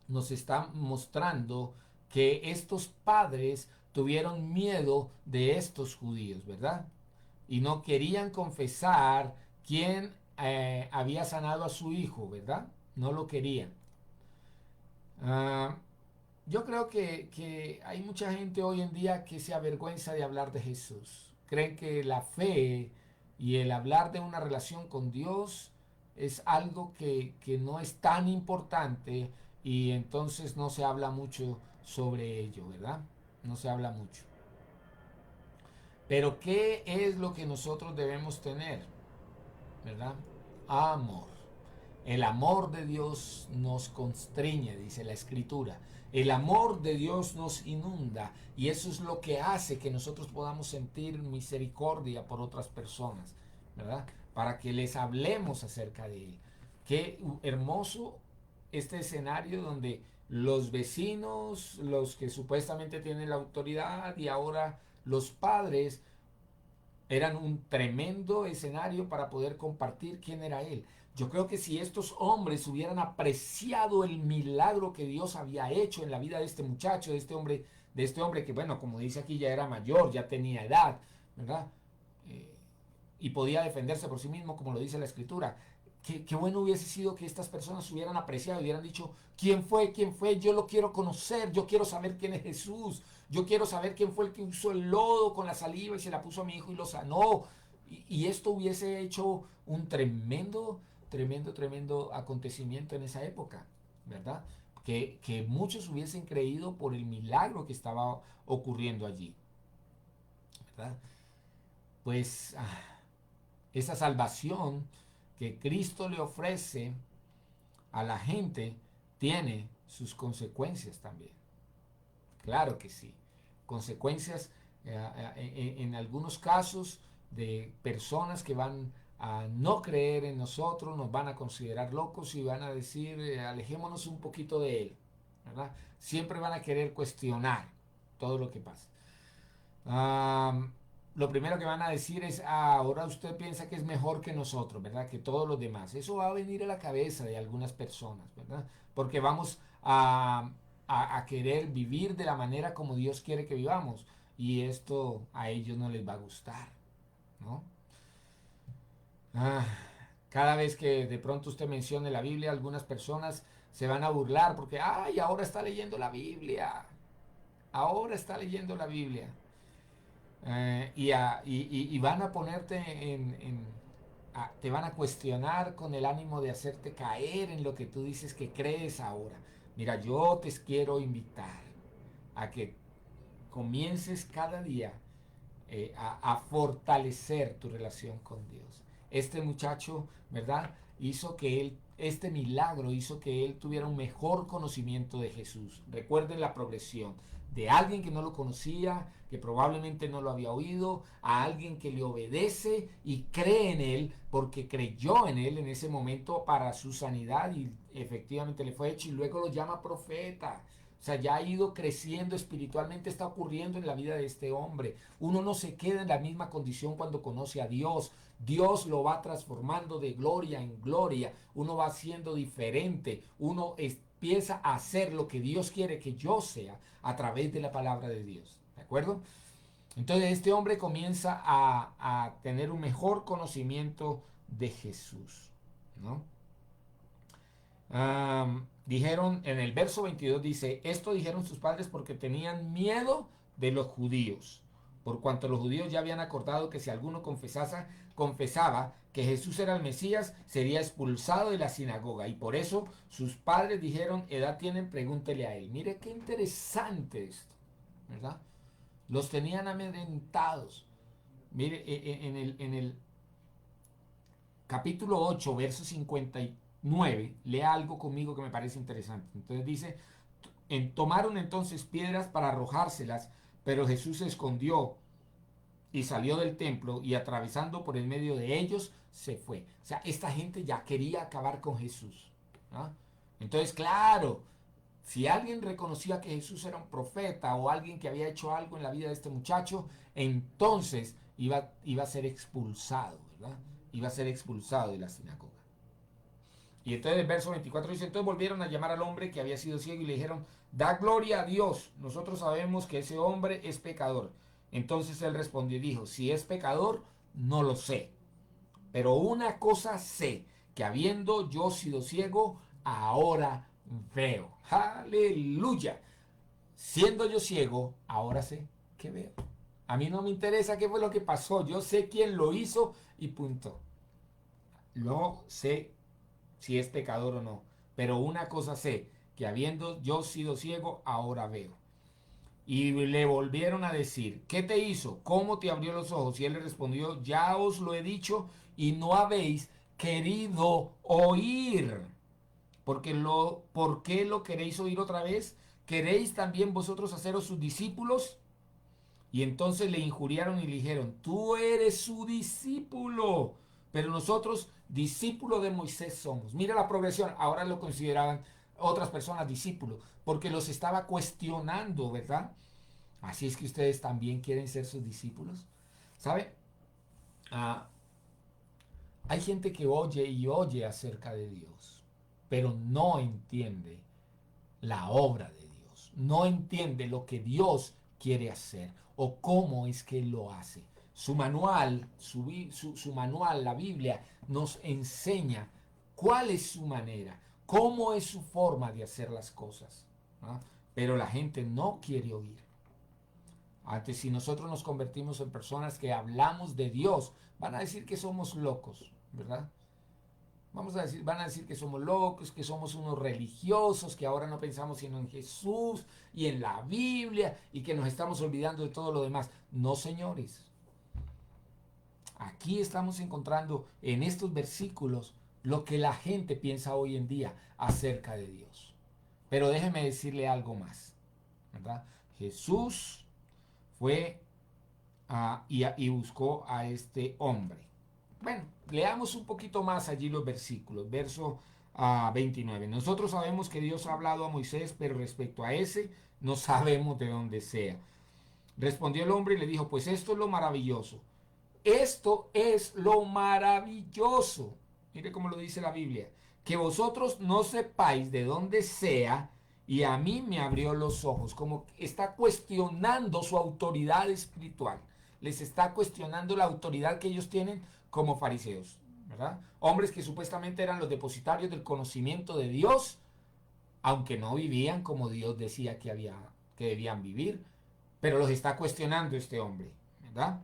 nos está mostrando que estos padres tuvieron miedo de estos judíos, ¿verdad? Y no querían confesar quién había sanado a su hijo, ¿verdad? No lo querían. Ah, yo creo que hay mucha gente hoy en día que se avergüenza de hablar de Jesús. Creen que la fe y el hablar de una relación con Dios es algo que no es tan importante y entonces no se habla mucho sobre ello, ¿verdad? No se habla mucho. Pero ¿qué es lo que nosotros debemos tener? ¿Verdad? Amor. El amor de Dios nos constriñe, dice la Escritura. El amor de Dios nos inunda y eso es lo que hace que nosotros podamos sentir misericordia por otras personas, ¿verdad? Para que les hablemos acerca de Él. Qué hermoso este escenario donde los vecinos, los que supuestamente tienen la autoridad y ahora los padres eran un tremendo escenario para poder compartir quién era Él. Yo creo que si estos hombres hubieran apreciado el milagro que Dios había hecho en la vida de este muchacho, de este hombre de este hombre que, bueno, como dice aquí, ya era mayor, ya tenía edad, ¿verdad? Y podía defenderse por sí mismo, como lo dice la Escritura. Qué bueno hubiese sido que estas personas hubieran apreciado y hubieran dicho, ¿quién fue? ¿Quién fue? Yo lo quiero conocer, yo quiero saber quién es Jesús, yo quiero saber quién fue el que usó el lodo con la saliva y se la puso a mi hijo y lo sanó. Y esto hubiese hecho un tremendo acontecimiento en esa época, ¿verdad? Que muchos hubiesen creído por el milagro que estaba ocurriendo allí, ¿verdad? Pues esa salvación que Cristo le ofrece a la gente tiene sus consecuencias también. Claro que sí. Consecuencias en algunos casos de personas que van a no creer en nosotros, nos van a considerar locos y van a decir, alejémonos un poquito de él, ¿verdad? Siempre van a querer cuestionar todo lo que pasa. Um, lo primero que van a decir es, ahora usted piensa que es mejor que nosotros, ¿verdad? Que todos los demás. Eso va a venir a la cabeza de algunas personas, ¿verdad? Porque vamos a querer vivir de la manera como Dios quiere que vivamos. Y esto a ellos no les va a gustar, ¿no? Ah, cada vez que de pronto usted mencione la Biblia, algunas personas se van a burlar porque, ay, ahora está leyendo la Biblia. Ahora está leyendo la Biblia. Y van a ponerte te van a cuestionar con el ánimo de hacerte caer en lo que tú dices que crees ahora. Mira, yo te quiero invitar a que comiences cada día a fortalecer tu relación con Dios. Este muchacho, ¿verdad? Este milagro hizo que él tuviera un mejor conocimiento de Jesús. Recuerden la progresión de alguien que no lo conocía, que probablemente no lo había oído, a alguien que le obedece y cree en él porque creyó en él en ese momento para su sanidad y efectivamente le fue hecho y luego lo llama profeta. O sea, ya ha ido creciendo espiritualmente, está ocurriendo en la vida de este hombre. Uno no se queda en la misma condición cuando conoce a Dios. Dios lo va transformando de gloria en gloria. Uno va siendo diferente. Uno empieza a hacer lo que Dios quiere que yo sea a través de la palabra de Dios. ¿De acuerdo? Entonces este hombre comienza a tener un mejor conocimiento de Jesús, ¿no? Dijeron, en el verso 22 dice, esto dijeron sus padres porque tenían miedo de los judíos, por cuanto los judíos ya habían acordado que si alguno confesaba que Jesús era el Mesías, sería expulsado de la sinagoga. Y por eso sus padres dijeron, edad tienen, pregúntele a él. Mire qué interesante esto, ¿verdad? Los tenían amedrentados. Mire, en el capítulo 8, verso 59, lea algo conmigo que me parece interesante. Entonces dice, tomaron entonces piedras para arrojárselas, pero Jesús se escondió y salió del templo y atravesando por el medio de ellos se fue. O sea, esta gente ya quería acabar con Jesús, ¿no? Entonces, claro, si alguien reconocía que Jesús era un profeta o alguien que había hecho algo en la vida de este muchacho, entonces iba a ser expulsado, ¿verdad? Iba a ser expulsado de la sinagoga. Y entonces el verso 24 dice, entonces volvieron a llamar al hombre que había sido ciego y le dijeron, da gloria a Dios, nosotros sabemos que ese hombre es pecador. Entonces él respondió y dijo, si es pecador, no lo sé. Pero una cosa sé, que habiendo yo sido ciego, ahora veo. Aleluya. Siendo yo ciego, ahora sé que veo. A mí no me interesa qué fue lo que pasó, yo sé quién lo hizo y punto. No sé si es pecador o no, pero una cosa sé, que habiendo yo sido ciego, ahora veo. Y le volvieron a decir, ¿qué te hizo? ¿Cómo te abrió los ojos? Y él le respondió, ya os lo he dicho y no habéis querido oír. ¿Por qué lo queréis oír otra vez? ¿Queréis también vosotros haceros sus discípulos? Y entonces le injuriaron y le dijeron, tú eres su discípulo, pero nosotros discípulos de Moisés somos. Mira la progresión, ahora lo consideraban otras personas discípulos, porque los estaba cuestionando, ¿verdad? Así es que ustedes también quieren ser sus discípulos. ¿Sabe? Ah, hay gente que oye y oye acerca de Dios, pero no entiende la obra de Dios, no entiende lo que Dios quiere hacer o cómo es que Él lo hace. Su manual, su manual, la Biblia, nos enseña cuál es su manera, cómo es su forma de hacer las cosas, ¿no? Pero la gente no quiere oír. Antes, si nosotros nos convertimos en personas que hablamos de Dios, van a decir que somos locos, ¿verdad? Van a decir que somos locos, que somos unos religiosos, que ahora no pensamos sino en Jesús y en la Biblia y que nos estamos olvidando de todo lo demás. No, señores. Aquí estamos encontrando en estos versículos lo que la gente piensa hoy en día acerca de Dios. Pero déjeme decirle algo más, ¿verdad? Jesús fue y buscó a este hombre. Bueno, leamos un poquito más allí los versículos. Verso 29. Nosotros sabemos que Dios ha hablado a Moisés, pero respecto a ese no sabemos de dónde sea. Respondió el hombre y le dijo, pues esto es lo maravilloso. Esto es lo maravilloso. Mire cómo lo dice la Biblia. Que vosotros no sepáis de dónde sea, y a mí me abrió los ojos. Como está cuestionando su autoridad espiritual. Les está cuestionando la autoridad que ellos tienen como fariseos, ¿verdad? Hombres que supuestamente eran los depositarios del conocimiento de Dios, aunque no vivían como Dios decía que debían vivir, pero los está cuestionando este hombre, ¿verdad?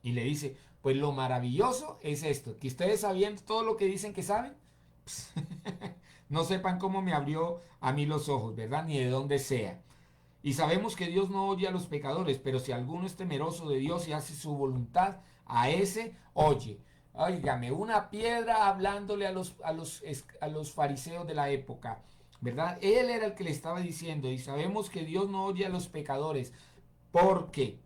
Y le dice, pues lo maravilloso es esto, que ustedes sabiendo todo lo que dicen que saben, no sepan cómo me abrió a mí los ojos, ¿verdad? Ni de dónde sea. Y sabemos que Dios no oye a los pecadores, pero si alguno es temeroso de Dios y hace su voluntad, a ese oye. Óigame, una piedra hablándole a los fariseos de la época, ¿verdad? Él era el que le estaba diciendo, y sabemos que Dios no oye a los pecadores, porque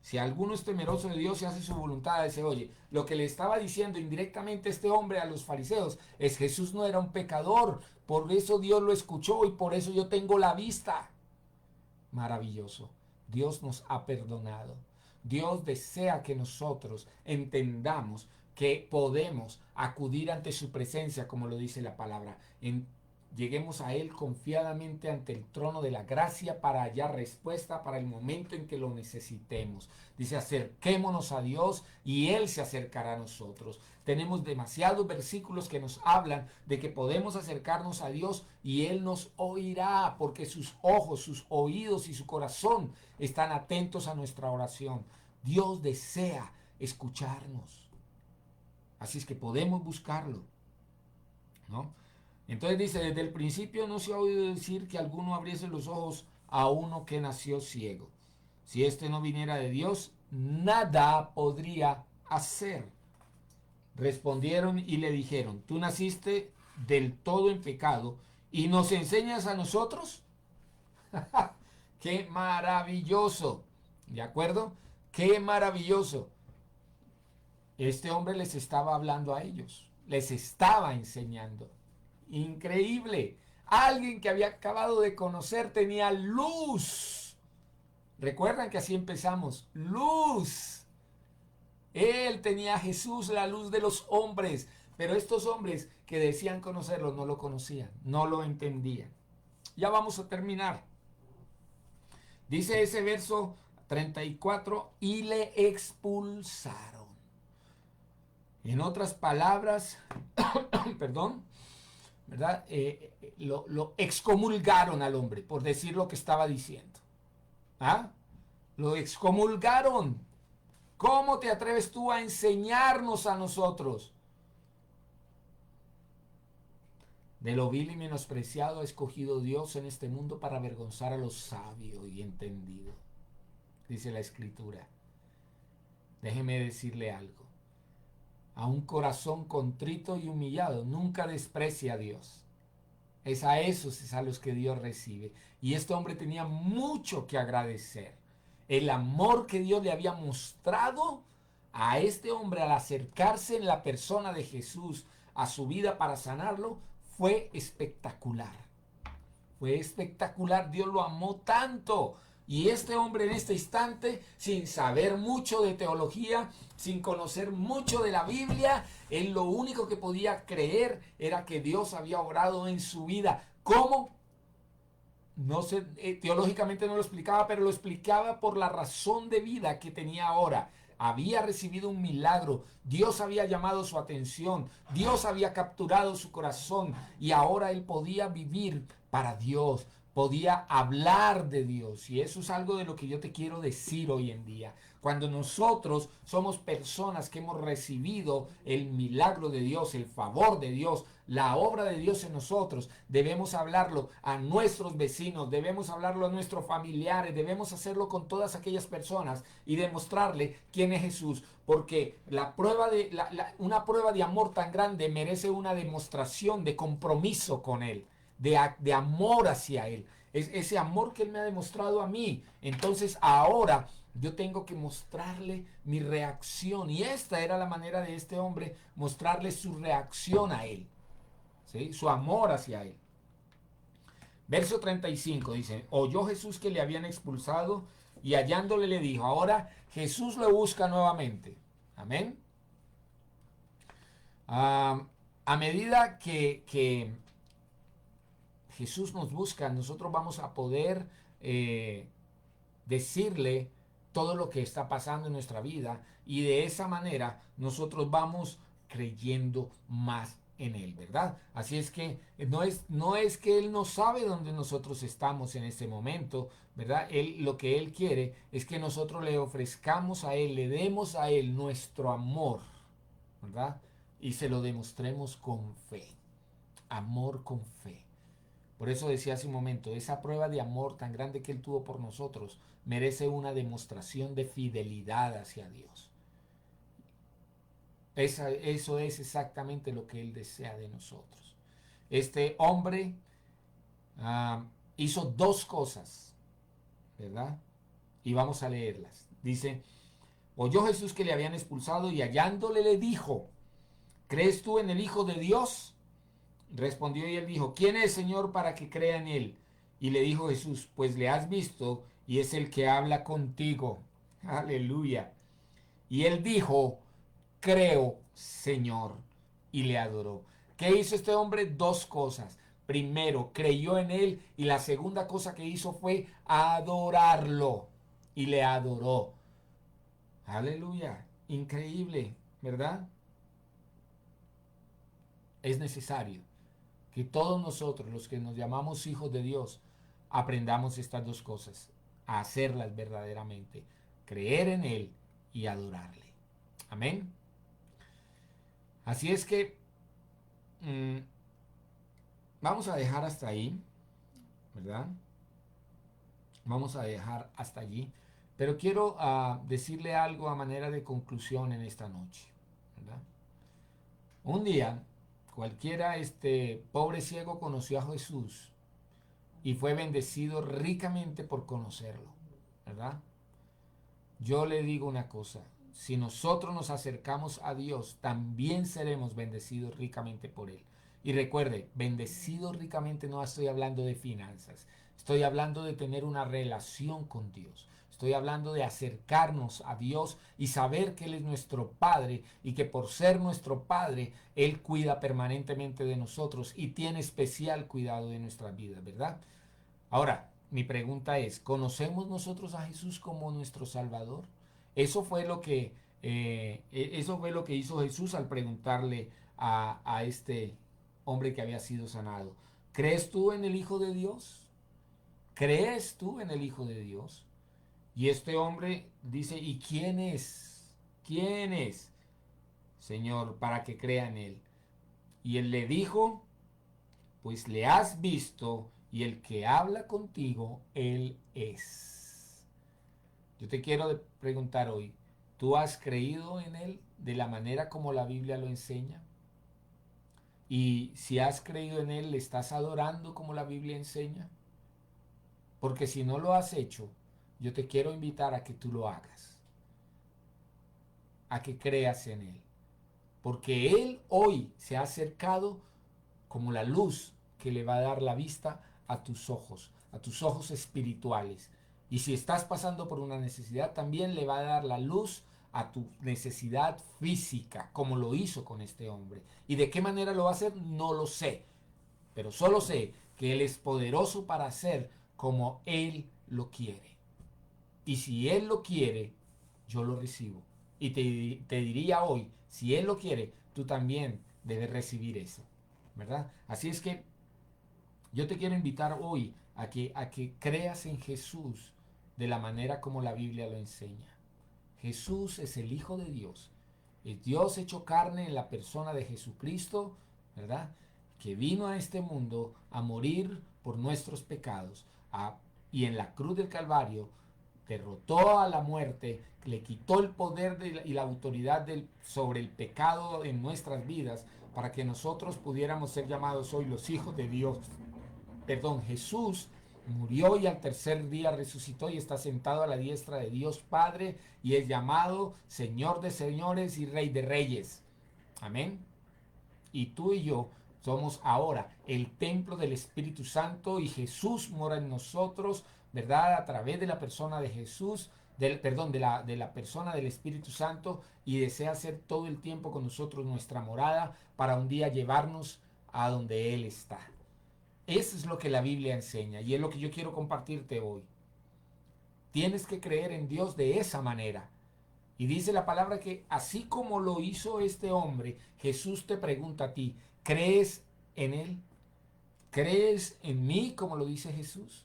si alguno es temeroso de Dios y hace su voluntad, ese oye. Lo que le estaba diciendo indirectamente este hombre a los fariseos es que Jesús no era un pecador, por eso Dios lo escuchó y por eso yo tengo la vista. Maravilloso. Dios nos ha perdonado. Dios desea que nosotros entendamos que podemos acudir ante su presencia, como lo dice la palabra. Lleguemos a Él confiadamente ante el trono de la gracia para hallar respuesta para el momento en que lo necesitemos. Dice, acerquémonos a Dios y Él se acercará a nosotros. Tenemos demasiados versículos que nos hablan de que podemos acercarnos a Dios y Él nos oirá, porque sus ojos, sus oídos y su corazón están atentos a nuestra oración. Dios desea escucharnos. Así es que podemos buscarlo, ¿no? Entonces dice, desde el principio no se ha oído decir que alguno abriese los ojos a uno que nació ciego. Si este no viniera de Dios, nada podría hacer. Respondieron y le dijeron, tú naciste del todo en pecado y nos enseñas a nosotros. ¡Qué maravilloso! ¿De acuerdo? ¡Qué maravilloso! Este hombre les estaba hablando a ellos, les estaba enseñando. Increíble. Alguien que había acabado de conocer tenía luz. Recuerdan que así empezamos. Luz. Él tenía a Jesús, la luz de los hombres. Pero estos hombres que decían conocerlo no lo conocían, no lo entendían. Ya vamos a terminar. Dice ese verso 34, y le expulsaron. En otras palabras, perdón, ¿verdad? Lo excomulgaron al hombre por decir lo que estaba diciendo. ¿Ah? Lo excomulgaron. ¿Cómo te atreves tú a enseñarnos a nosotros? De lo vil y menospreciado ha escogido Dios en este mundo para avergonzar a los sabios y entendidos, dice la Escritura. Déjeme decirle algo. A un corazón contrito y humillado nunca desprecia a Dios. Es a esos es a los que Dios recibe. Y este hombre tenía mucho que agradecer. El amor que Dios le había mostrado a este hombre al acercarse en la persona de Jesús a su vida para sanarlo fue espectacular. Fue espectacular. Dios lo amó tanto. Y este hombre en este instante, sin saber mucho de teología, sin conocer mucho de la Biblia, él lo único que podía creer era que Dios había obrado en su vida. ¿Cómo? no sé, teológicamente no lo explicaba, pero lo explicaba por la razón de vida que tenía ahora. Había recibido un milagro, Dios había llamado su atención, Dios había capturado su corazón y ahora él podía vivir para Dios, podía hablar de Dios. Y eso es algo de lo que yo te quiero decir hoy en día. Cuando nosotros somos personas que hemos recibido el milagro de Dios, el favor de Dios, la obra de Dios en nosotros, debemos hablarlo a nuestros vecinos, debemos hablarlo a nuestros familiares, debemos hacerlo con todas aquellas personas y demostrarle quién es Jesús, porque una prueba de amor tan grande merece una demostración de compromiso con Él, de amor hacia Él, es ese amor que Él me ha demostrado a mí. Entonces ahora yo tengo que mostrarle mi reacción, y esta era la manera de este hombre mostrarle su reacción a Él, ¿sí? Su amor hacia Él. Verso 35 dice, oyó Jesús que le habían expulsado y hallándole le dijo, ahora Jesús lo busca nuevamente. Amén. A medida que Jesús nos busca, nosotros vamos a poder decirle todo lo que está pasando en nuestra vida, y de esa manera nosotros vamos creyendo más en Él, ¿verdad? Así es que no es que Él no sabe dónde nosotros estamos en este momento, ¿verdad? Lo que Él quiere es que nosotros le ofrezcamos a Él, le demos a Él nuestro amor, ¿verdad? Y se lo demostremos con fe, amor con fe. Por eso decía hace un momento, esa prueba de amor tan grande que Él tuvo por nosotros merece una demostración de fidelidad hacia Dios. Eso es exactamente lo que Él desea de nosotros. Este hombre hizo dos cosas, ¿verdad? Y vamos a leerlas. Dice, oyó Jesús que le habían expulsado y hallándole le dijo, ¿crees tú en el Hijo de Dios? Respondió y él dijo, ¿quién es, Señor, para que crea en él? Y le dijo Jesús, pues le has visto y es el que habla contigo. Aleluya. Y él dijo, creo, Señor, y le adoró. ¿Qué hizo este hombre? Dos cosas. Primero, creyó en él, y la segunda cosa que hizo fue adorarlo, y le adoró. Aleluya. Increíble, ¿verdad? Es necesario que todos nosotros, los que nos llamamos hijos de Dios, aprendamos estas dos cosas, a hacerlas verdaderamente, creer en Él y adorarle. Amén. Así es que vamos a dejar hasta ahí, ¿verdad? Vamos a dejar hasta allí. Pero quiero decirle algo a manera de conclusión en esta noche, ¿verdad? Un día, cualquiera pobre ciego conoció a Jesús y fue bendecido ricamente por conocerlo, ¿verdad? Yo le digo una cosa, si nosotros nos acercamos a Dios, también seremos bendecidos ricamente por Él. Y recuerde, bendecido ricamente no estoy hablando de finanzas, estoy hablando de tener una relación con Dios. Estoy hablando de acercarnos a Dios y saber que Él es nuestro Padre y que por ser nuestro Padre, Él cuida permanentemente de nosotros y tiene especial cuidado de nuestras vidas, ¿verdad? Ahora, mi pregunta es, ¿conocemos nosotros a Jesús como nuestro Salvador? Eso fue lo que, eso fue lo que hizo Jesús al preguntarle a este hombre que había sido sanado. ¿Crees tú en el Hijo de Dios? ¿Crees tú en el Hijo de Dios? Y este hombre dice, ¿y quién es? ¿Quién es, Señor, para que crea en Él? Y él le dijo, pues le has visto y el que habla contigo, Él es. Yo te quiero preguntar hoy, ¿tú has creído en Él de la manera como la Biblia lo enseña? Y si has creído en Él, ¿le estás adorando como la Biblia enseña? Porque si no lo has hecho, yo te quiero invitar a que tú lo hagas, a que creas en Él. Porque Él hoy se ha acercado como la luz que le va a dar la vista a tus ojos espirituales. Y si estás pasando por una necesidad, también le va a dar la luz a tu necesidad física, como lo hizo con este hombre. ¿Y de qué manera lo va a hacer? No lo sé. Pero solo sé que Él es poderoso para hacer como Él lo quiere. Y si Él lo quiere, yo lo recibo. Y te diría hoy, si Él lo quiere, tú también debes recibir eso, ¿verdad? Así es que yo te quiero invitar hoy a que creas en Jesús de la manera como la Biblia lo enseña. Jesús es el Hijo de Dios. Es Dios hecho carne en la persona de Jesucristo, ¿verdad? Que vino a este mundo a morir por nuestros pecados. Y en la cruz del Calvario derrotó a la muerte, le quitó el poder y la autoridad sobre el pecado en nuestras vidas para que nosotros pudiéramos ser llamados hoy los hijos de Dios. Perdón, Jesús murió y al tercer día resucitó y está sentado a la diestra de Dios Padre y es llamado Señor de señores y Rey de reyes. Amén. Y tú y yo somos ahora el templo del Espíritu Santo y Jesús mora en nosotros, ¿verdad? A través de la persona de Jesús, de la persona del Espíritu Santo, y desea ser todo el tiempo con nosotros nuestra morada para un día llevarnos a donde Él está. Eso es lo que la Biblia enseña y es lo que yo quiero compartirte hoy. Tienes que creer en Dios de esa manera. Y dice la palabra que así como lo hizo este hombre, Jesús te pregunta a ti, ¿crees en Él? ¿Crees en mí como lo dice Jesús?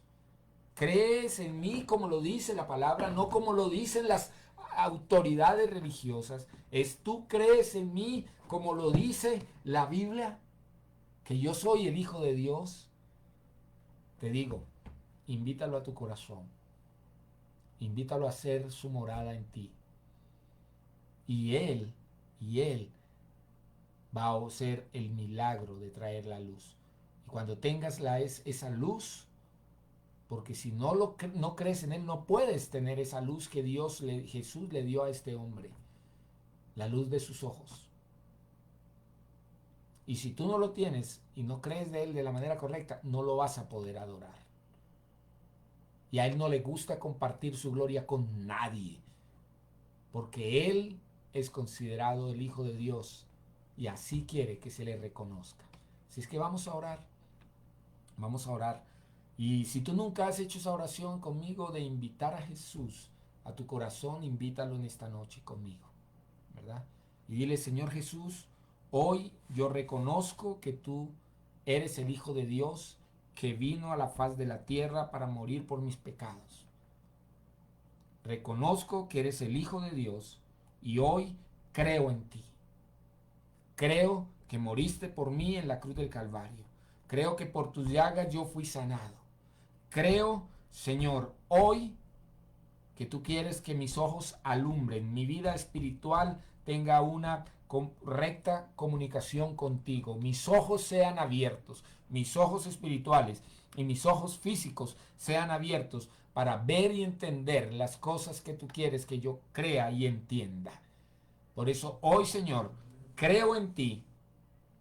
¿Crees en mí como lo dice la palabra? No como lo dicen las autoridades religiosas. ¿Es tú crees en mí como lo dice la Biblia? Que yo soy el Hijo de Dios. Te digo, invítalo a tu corazón. Invítalo a hacer su morada en ti. Y Él va a hacer el milagro de traer la luz. Y cuando tengas esa luz, porque si no crees en Él, no puedes tener esa luz que Jesús le dio a este hombre, la luz de sus ojos. Y si tú no lo tienes y no crees de Él de la manera correcta, no lo vas a poder adorar. Y a Él no le gusta compartir su gloria con nadie, porque Él es considerado el Hijo de Dios y así quiere que se le reconozca. Así es que vamos a orar. Vamos a orar. Y si tú nunca has hecho esa oración conmigo de invitar a Jesús a tu corazón, invítalo en esta noche conmigo, ¿verdad? Y dile, Señor Jesús, hoy yo reconozco que tú eres el Hijo de Dios que vino a la faz de la tierra para morir por mis pecados. Reconozco que eres el Hijo de Dios y hoy creo en ti. Creo que moriste por mí en la cruz del Calvario. Creo que por tus llagas yo fui sanado. Creo, Señor, hoy que tú quieres que mis ojos alumbren, mi vida espiritual tenga una correcta comunicación contigo, mis ojos sean abiertos, mis ojos espirituales y mis ojos físicos sean abiertos para ver y entender las cosas que tú quieres que yo crea y entienda. Por eso hoy, Señor, creo en ti,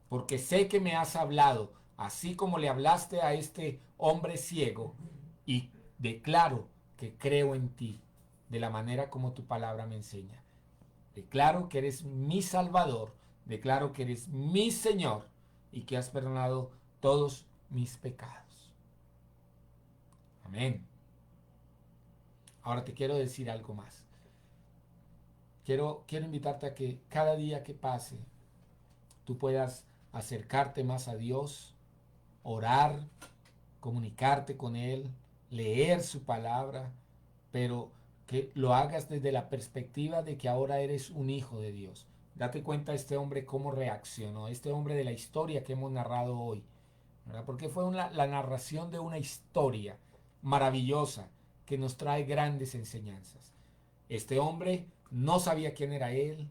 porque sé que me has hablado, así como le hablaste a este hombre ciego, y declaro que creo en ti, de la manera como tu palabra me enseña. Declaro que eres mi Salvador, declaro que eres mi Señor, y que has perdonado todos mis pecados. Amén. Ahora te quiero decir algo más. Quiero invitarte a que cada día que pase, tú puedas acercarte más a Dios, orar, comunicarte con Él, leer su palabra, pero que lo hagas desde la perspectiva de que ahora eres un hijo de Dios. Date cuenta este hombre cómo reaccionó, este hombre de la historia que hemos narrado hoy, ¿verdad? Porque fue la narración de una historia maravillosa que nos trae grandes enseñanzas. Este hombre no sabía quién era Él,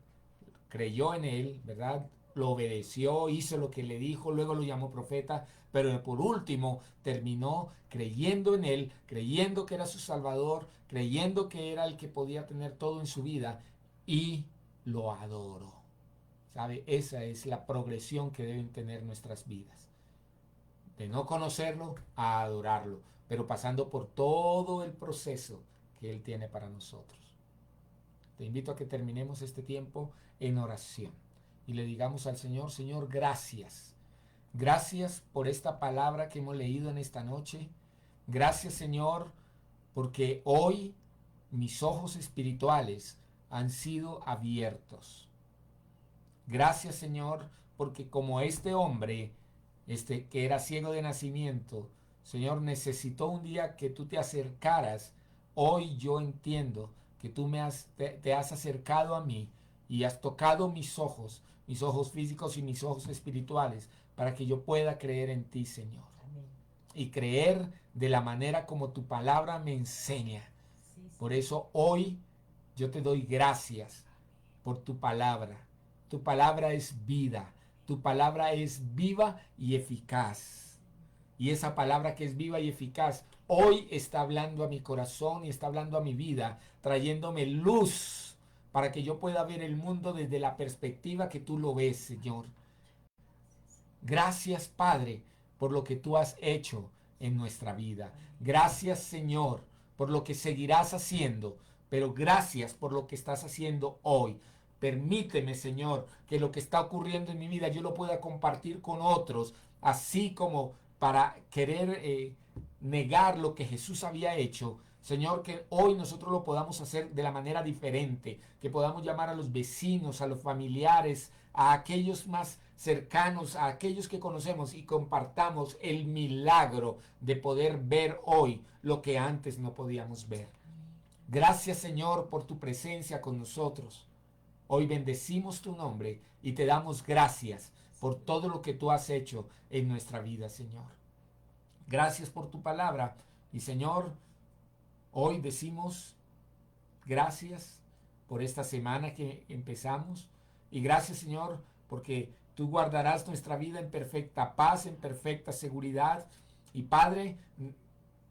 creyó en Él, ¿verdad? Lo obedeció, hizo lo que le dijo, luego lo llamó profeta, pero por último terminó creyendo en Él, creyendo que era su Salvador, creyendo que era el que podía tener todo en su vida y lo adoró. ¿Sabe? Esa es la progresión que deben tener nuestras vidas. De no conocerlo a adorarlo, pero pasando por todo el proceso que Él tiene para nosotros. Te invito a que terminemos este tiempo en oración y le digamos al Señor, Señor, gracias. Gracias por esta palabra que hemos leído en esta noche. Gracias, Señor, porque hoy mis ojos espirituales han sido abiertos. Gracias, Señor, porque como este hombre, que era ciego de nacimiento, Señor, necesitó un día que tú te acercaras. Hoy yo entiendo que tú te has acercado a mí y has tocado mis ojos físicos y mis ojos espirituales, para que yo pueda creer en ti, Señor.
Amén.
Y creer de la manera como tu palabra me enseña.
Sí,
Por
Señor.
eso hoy yo te doy gracias por tu palabra. Tu palabra es vida. Tu palabra es viva y eficaz. Y esa palabra que es viva y eficaz hoy está hablando a mi corazón y está hablando a mi vida, trayéndome luz para que yo pueda ver el mundo desde la perspectiva que tú lo ves, Señor. Gracias, Padre, por lo que tú has hecho en nuestra vida. Gracias, Señor, por lo que seguirás haciendo, pero gracias por lo que estás haciendo hoy. Permíteme, Señor, que lo que está ocurriendo en mi vida yo lo pueda compartir con otros, así como para querer negar lo que Jesús había hecho. Señor, que hoy nosotros lo podamos hacer de la manera diferente, que podamos llamar a los vecinos, a los familiares, a aquellos más cercanos, a aquellos que conocemos, y compartamos el milagro de poder ver hoy lo que antes no podíamos ver. Gracias, Señor, por tu presencia con nosotros. Hoy bendecimos tu nombre y te damos gracias por todo lo que tú has hecho en nuestra vida, Señor. Gracias por tu palabra. Y Señor, hoy decimos gracias por esta semana que empezamos. Y gracias, Señor, porque tú guardarás nuestra vida en perfecta paz, en perfecta seguridad. Y Padre,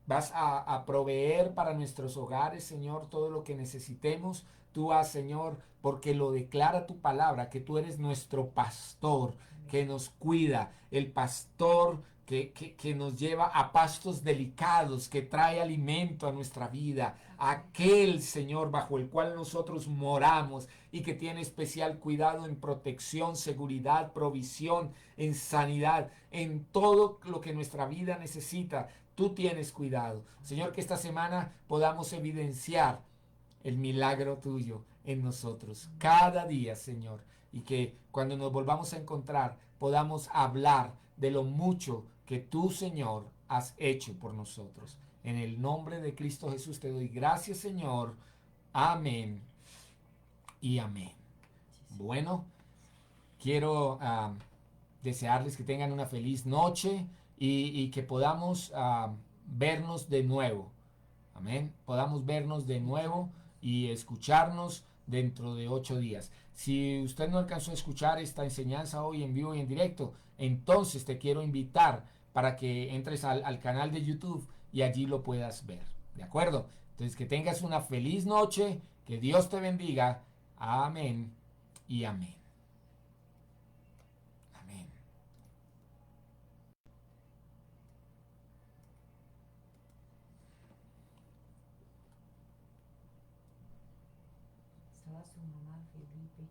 vas a proveer para nuestros hogares, Señor, todo lo que necesitemos. Tú haz, Señor, porque lo declara tu palabra, que tú eres nuestro pastor, que nos cuida, el pastor que nos lleva a pastos delicados, que trae alimento a nuestra vida, aquel Señor bajo el cual nosotros moramos y que tiene especial cuidado en protección, seguridad, provisión, en sanidad, en todo lo que nuestra vida necesita. Tú tienes cuidado. Señor, que esta semana podamos evidenciar el milagro tuyo en nosotros cada día, Señor, y que cuando nos volvamos a encontrar podamos hablar de lo mucho que tú, Señor, has hecho por nosotros. En el nombre de Cristo Jesús te doy gracias, Señor. Amén y amén. Bueno, quiero desearles que tengan una feliz noche y que podamos vernos de nuevo. Amén. Podamos vernos de nuevo y escucharnos dentro de 8 días. Si usted no alcanzó a escuchar esta enseñanza hoy en vivo y en directo, entonces te quiero invitar para que entres al canal de YouTube y allí lo puedas ver. ¿De acuerdo? Entonces que tengas una feliz noche, que Dios te bendiga. Amén y amén. Amén.
Estaba su mamá, Felipe.